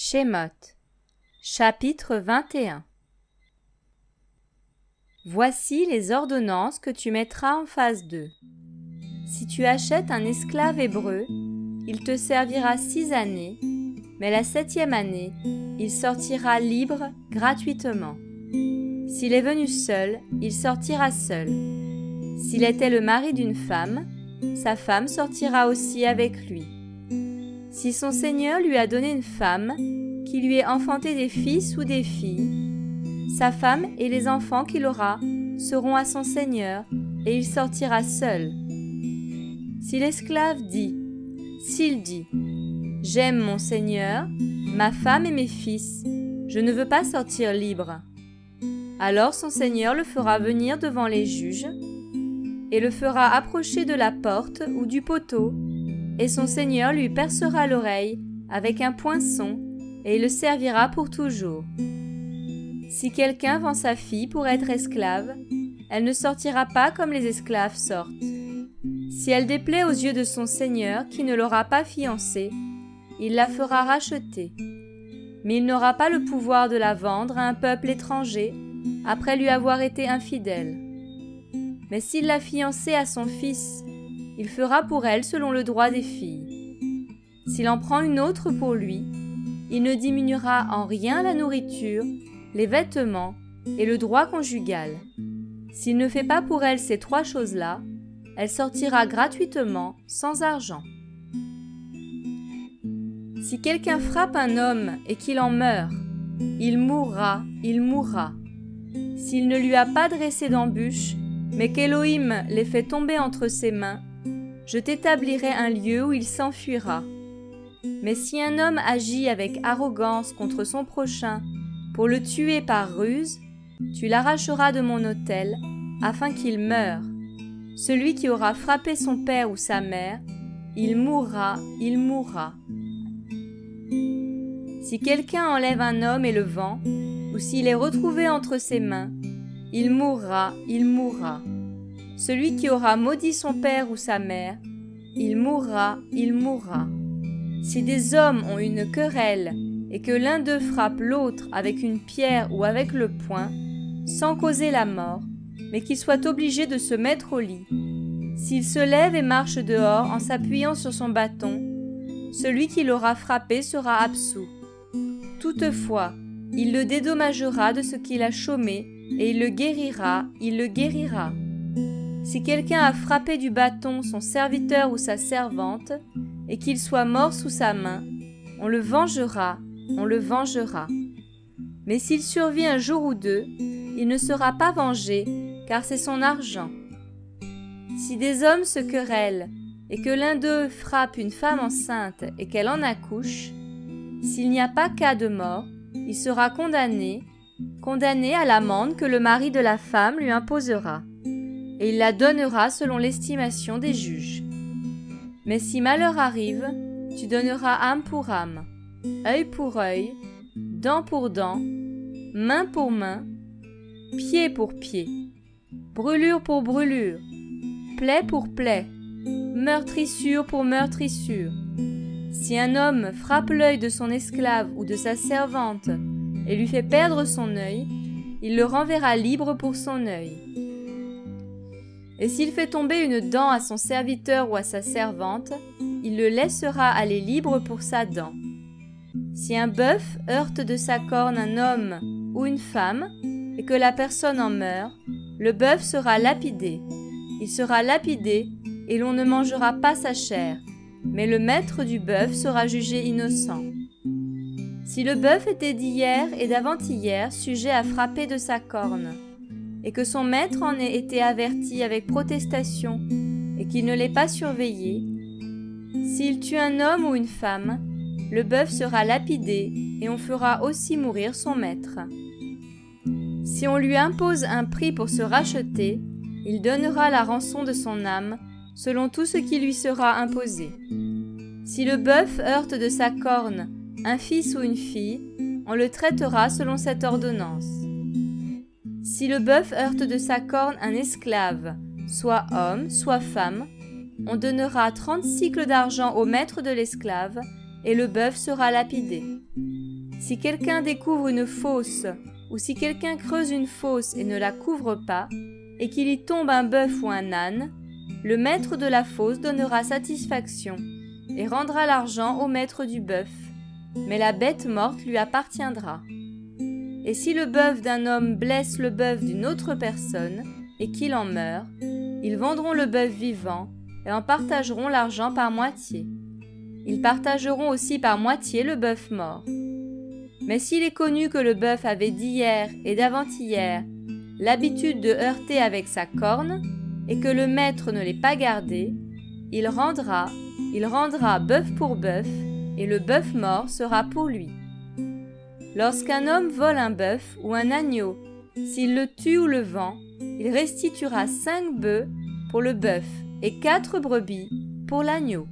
Shemot, chapitre 21. Voici les ordonnances que tu mettras en phase 2. Si tu achètes un esclave hébreu, il te servira 6 années, mais la 7e année, il sortira libre gratuitement. S'il est venu seul, il sortira seul. S'il était le mari d'une femme, sa femme sortira aussi avec lui. Si son Seigneur lui a donné une femme, qui lui ait enfanté des fils ou des filles, sa femme et les enfants qu'il aura seront à son Seigneur, et il sortira seul. Si l'esclave dit, « J'aime mon Seigneur, ma femme et mes fils, je ne veux pas sortir libre », alors son Seigneur le fera venir devant les juges, et le fera approcher de la porte ou du poteau, et son Seigneur lui percera l'oreille avec un poinçon, et il le servira pour toujours. Si quelqu'un vend sa fille pour être esclave, elle ne sortira pas comme les esclaves sortent. Si elle déplaît aux yeux de son Seigneur qui ne l'aura pas fiancée, il la fera racheter. Mais il n'aura pas le pouvoir de la vendre à un peuple étranger après lui avoir été infidèle. Mais s'il l'a fiancée à son fils, il fera pour elle selon le droit des filles. S'il en prend une autre pour lui, il ne diminuera en rien la nourriture, les vêtements et le droit conjugal. S'il ne fait pas pour elle ces 3 choses-là, elle sortira gratuitement, sans argent. Si quelqu'un frappe un homme et qu'il en meurt, il mourra. S'il ne lui a pas dressé d'embûche, mais qu'Élohim les fait tomber entre ses mains, je t'établirai un lieu où il s'enfuira. Mais si un homme agit avec arrogance contre son prochain pour le tuer par ruse, tu l'arracheras de mon autel, afin qu'il meure. Celui qui aura frappé son père ou sa mère, il mourra. Si quelqu'un enlève un homme et le vend, ou s'il est retrouvé entre ses mains, il mourra. Celui qui aura maudit son père ou sa mère, il mourra. Si des hommes ont une querelle et que l'un d'eux frappe l'autre avec une pierre ou avec le poing, sans causer la mort, mais qu'il soit obligé de se mettre au lit, s'il se lève et marche dehors en s'appuyant sur son bâton, celui qui l'aura frappé sera absous. Toutefois, il le dédommagera de ce qu'il a chômé et il le guérira. Si quelqu'un a frappé du bâton son serviteur ou sa servante, et qu'il soit mort sous sa main, on le vengera. Mais s'il survit un jour ou 2, il ne sera pas vengé, car c'est son argent. Si des hommes se querellent, et que l'un d'eux frappe une femme enceinte et qu'elle en accouche, s'il n'y a pas cas de mort, il sera condamné à l'amende que le mari de la femme lui imposera, et il la donnera selon l'estimation des juges. Mais si malheur arrive, tu donneras âme pour âme, œil pour œil, dent pour dent, main pour main, pied pour pied, brûlure pour brûlure, plaie pour plaie, meurtrissure pour meurtrissure. Si un homme frappe l'œil de son esclave ou de sa servante et lui fait perdre son œil, il le renverra libre pour son œil. Et s'il fait tomber une dent à son serviteur ou à sa servante, il le laissera aller libre pour sa dent. Si un bœuf heurte de sa corne un homme ou une femme, et que la personne en meurt, le bœuf sera lapidé. Il sera lapidé, et l'on ne mangera pas sa chair, mais le maître du bœuf sera jugé innocent. Si le bœuf était d'hier et d'avant-hier sujet à frapper de sa corne, et que son maître en ait été averti avec protestation, et qu'il ne l'ait pas surveillé, s'il tue un homme ou une femme, le bœuf sera lapidé, et on fera aussi mourir son maître. Si on lui impose un prix pour se racheter, il donnera la rançon de son âme, selon tout ce qui lui sera imposé. Si le bœuf heurte de sa corne un fils ou une fille, on le traitera selon cette ordonnance. Si le bœuf heurte de sa corne un esclave, soit homme, soit femme, on donnera 30 cycles d'argent au maître de l'esclave, et le bœuf sera lapidé. si quelqu'un découvre une fosse, ou si quelqu'un creuse une fosse et ne la couvre pas, et qu'il y tombe un bœuf ou un âne, le maître de la fosse donnera satisfaction et rendra l'argent au maître du bœuf, mais la bête morte lui appartiendra. Et si le bœuf d'un homme blesse le bœuf d'une autre personne, et qu'il en meurt, ils vendront le bœuf vivant et en partageront l'argent par moitié. Ils partageront aussi par moitié le bœuf mort. Mais s'il est connu que le bœuf avait d'hier et d'avant-hier l'habitude de heurter avec sa corne, et que le maître ne l'ait pas gardé, il rendra bœuf pour bœuf, et le bœuf mort sera pour lui. Lorsqu'un homme vole un bœuf ou un agneau, s'il le tue ou le vend, il restituera 5 bœufs pour le bœuf et 4 brebis pour l'agneau.